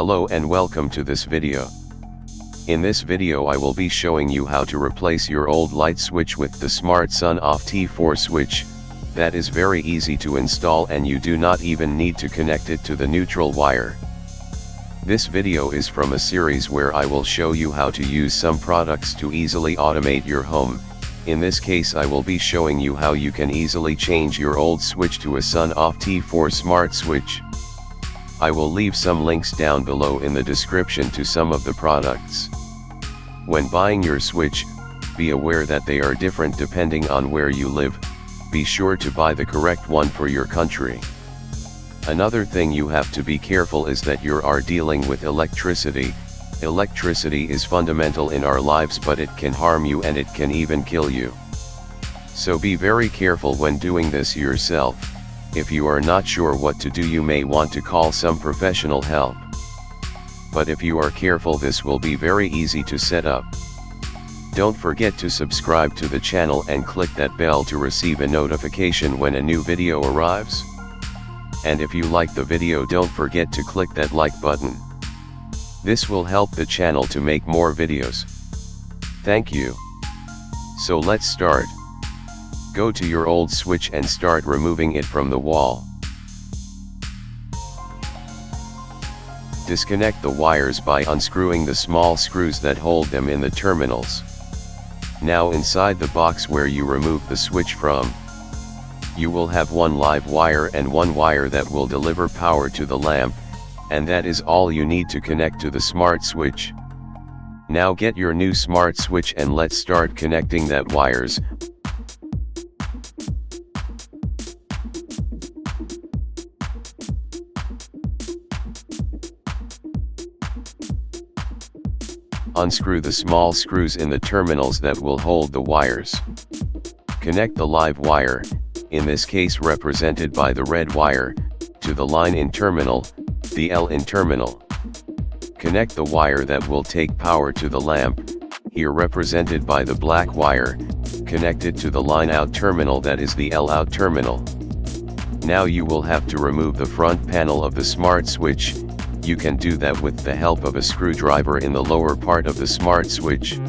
Hello and welcome to this video. In this video I will be showing you how to replace your old light switch with the smart SONOFF T4 switch. That is very easy to install and you do not even need to connect it to the neutral wire. This video is from a series where I will show you how to use some products to easily automate your home. In this case I will be showing you how you can easily change your old switch to a SONOFF T4 smart switch. I will leave some links down below in the description to some of the products. When buying your switch, be aware that they are different depending on where you live. Be sure to buy the correct one for your country. Another thing you have to be careful is that you are dealing with electricity. Electricity is fundamental in our lives, but it can harm you and it can even kill you. So be very careful when doing this yourself. If you are not sure what to do, you may want to call some professional help. But if you are careful, this will be very easy to set up. Don't forget to subscribe to the channel and click that bell to receive a notification when a new video arrives. And if you like the video, don't forget to click that like button. This will help the channel to make more videos. Thank you. So let's start. Go to your old switch and start removing it from the wall. Disconnect the wires by unscrewing the small screws that hold them in the terminals. Now inside the box where you remove the switch from, you will have one live wire and one wire that will deliver power to the lamp, and that is all you need to connect to the smart switch. Now get your new smart switch and let's start connecting that wires. Unscrew the small screws in the terminals that will hold the wires. Connect the live wire, in this case represented by the red wire, to the line in terminal, the L in terminal. Connect the wire that will take power to the lamp, here represented by the black wire, connected to the line out terminal, that is the L out terminal. Now you will have to remove the front panel of the smart switch. You can do that with the help of a screwdriver in the lower part of the smart switch.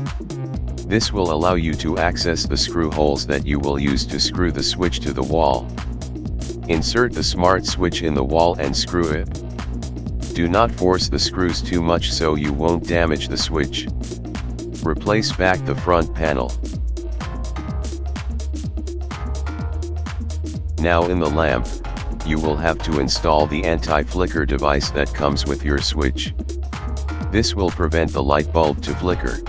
This will allow you to access the screw holes that you will use to screw the switch to the wall. Insert the smart switch in the wall and screw it. Do not force the screws too much so you won't damage the switch. Replace back the front panel. Now in the lamp, you will have to install the anti-flicker device that comes with your switch. This will prevent the light bulb to flicker.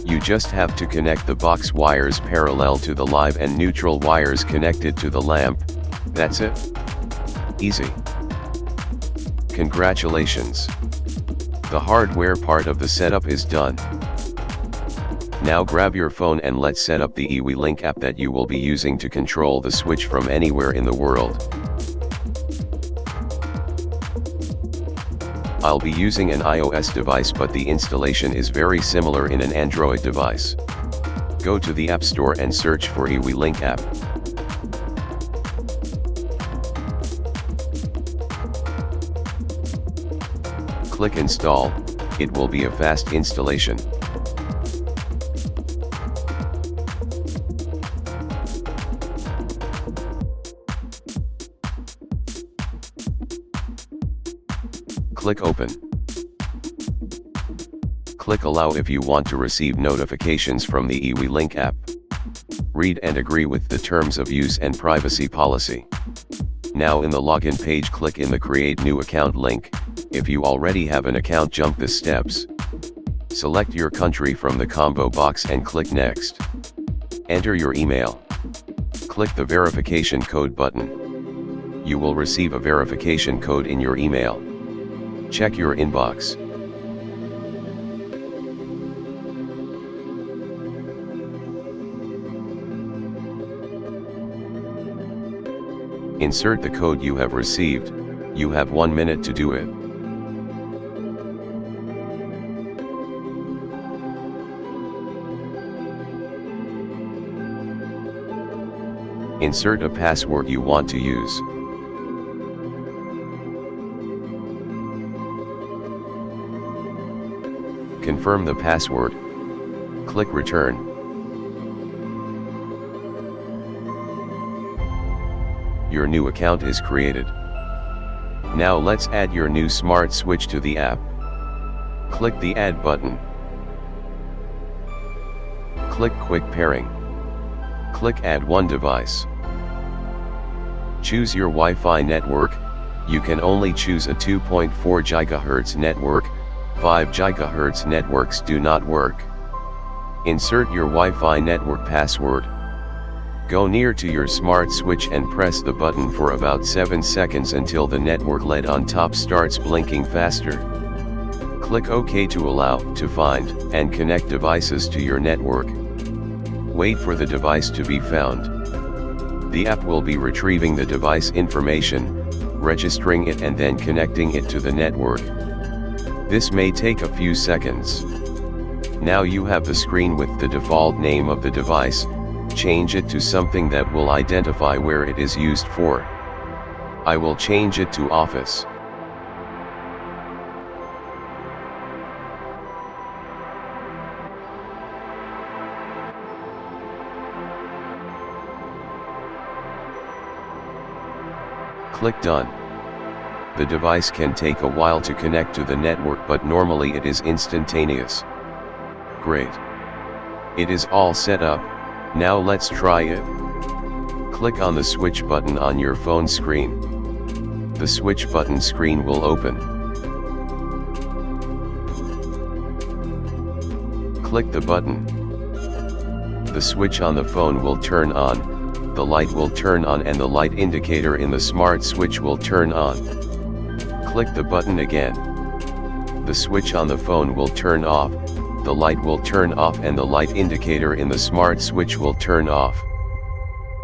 You just have to connect the box wires parallel to the live and neutral wires connected to the lamp. That's it. Easy. Congratulations. The hardware part of the setup is done. Now grab your phone and let's set up the eWeLink app that you will be using to control the switch from anywhere in the world. I'll be using an iOS device, but the installation is very similar in an Android device. Go to the App Store and search for eWeLink app. Click install, it will be a fast installation. Click open. Click allow if you want to receive notifications from the eWeLink app. Read and agree with the terms of use and privacy policy. Now in the login page, click in the create new account link. If you already have an account, jump the steps. Select your country from the combo box and click next. Enter your email. Click the verification code button. You will receive a verification code in your email. Check your inbox. Insert the code you have received. You have 1 minute to do it. Insert a password you want to use. Confirm the password. Click Return. Your new account is created. Now let's add your new smart switch to the app. Click the Add button. Click Quick Pairing. Click Add one device. Choose your Wi-Fi network. You can only choose a 2.4 GHz network, 5 GHz networks do not work. Insert your Wi-Fi network password. Go near to your smart switch and press the button for about 7 seconds until the network LED on top starts blinking faster. Click OK to allow to find and connect devices to your network. Wait for the device to be found. The app will be retrieving the device information, registering it and then connecting it to the network. This may take a few seconds. Now you have the screen with the default name of the device. Change it to something that will identify where it is used for. I will change it to Office. Click Done. The device can take a while to connect to the network, but normally it is instantaneous. Great. It is all set up. Now let's try it. Click on the switch button on your phone screen. The switch button screen will open. Click the button. The switch on the phone will turn on. The light will turn on and the light indicator in the smart switch will turn on. Click the button again. The switch on the phone will turn off, the light will turn off and the light indicator in the smart switch will turn off.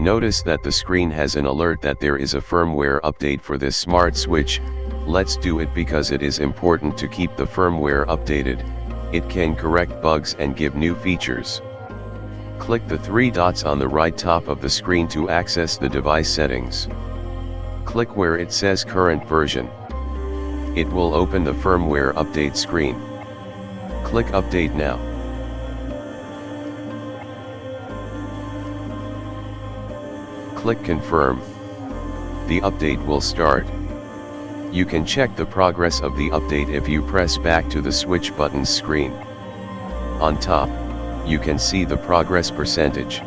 Notice that the screen has an alert that there is a firmware update for this smart switch. Let's do it because it is important to keep the firmware updated. It can correct bugs and give new features. Click the 3 dots on the right top of the screen to access the device settings. Click where it says current version. It will open the firmware update screen. Click Update now. Click Confirm. The update will start. You can check the progress of the update if you press back to the switch buttons screen. On top, you can see the progress percentage.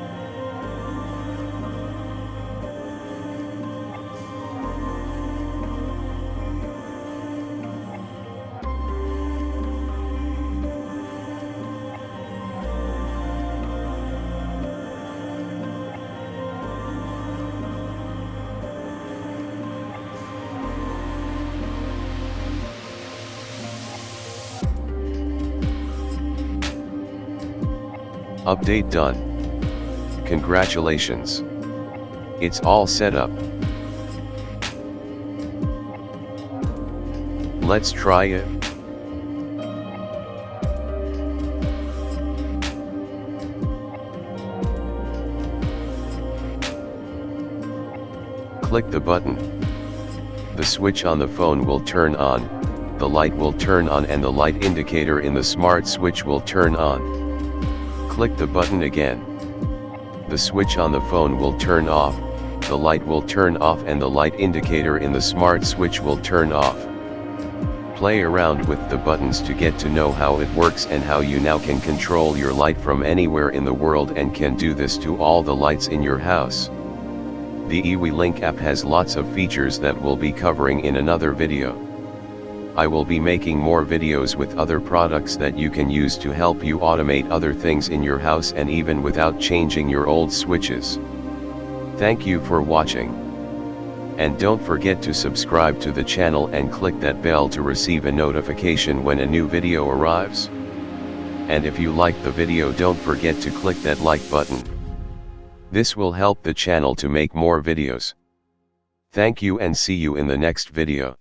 Update done. Congratulations. It's all set up. Let's try it. Click the button. The switch on the phone will turn on, the light will turn on and the light indicator in the smart switch will turn on. Click the button again. The switch on the phone will turn off, the light will turn off and the light indicator in the smart switch will turn off. Play around with the buttons to get to know how it works and how you now can control your light from anywhere in the world and can do this to all the lights in your house. The eWeLink app has lots of features that we'll be covering in another video. I will be making more videos with other products that you can use to help you automate other things in your house and even without changing your old switches. Thank you for watching. And don't forget to subscribe to the channel and click that bell to receive a notification when a new video arrives. And if you like the video, don't forget to click that like button. This will help the channel to make more videos. Thank you and see you in the next video.